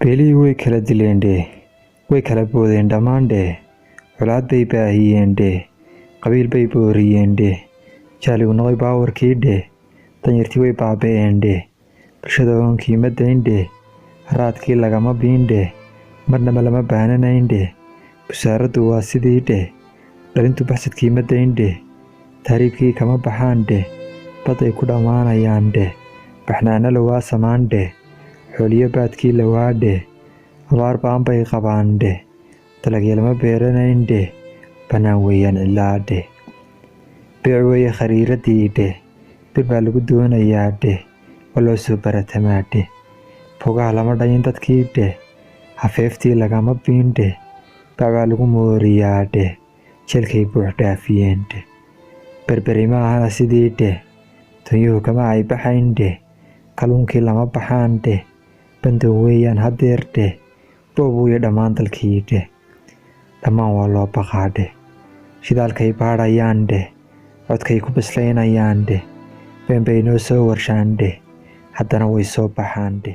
beelihii way kala dileendhe, way kala boodeen dhammaandhe, colaad bay baahiyeendhe, qabiil bay booriyeendhe, jaaligu noqoy baawarkiidhe, danyartii way baabe'eendhe, bulshada oonkii ma dayndhe, haraadkii lagama biindhe, marnaba lama baananaydhe, busaaraddu waa sidiidhe, dhalintu baxsadkii ma dayndhe, taariibkii kama baxaandhe, baday ku dhammaanayaandhe, baxnaana lawaa samaandhe, xooliyo baadkii lawaadhe, abaar baan bay qabaandhe, dalagya lama beeranayndhe, bannaan weeyaan cilaadhe, beec weeye khariiradiidhe, bir baa lagu doonayaadhe, waa loo soo baratamaadhe, fogaha lama dhayin dadkiidhe, hafeeftii lagama biindhe, bac baa lagu mooriyaadhe, jeelkay buux dhaafiyeendhe, berberi ma ahana sidiidhe, dunyuhu kama ay baxayndhe, kalluunkii lama baxaandhe, bandow weeyaan hadeerdhe, boob weeye dhammaan dalkiidhe, dhammaan waa loo baqaadhe, shidaalkay baadhayaandhe, codkay ku bislaynayaandhe, been bay noo soo warshaandhe, haddana way soo baxaandhe.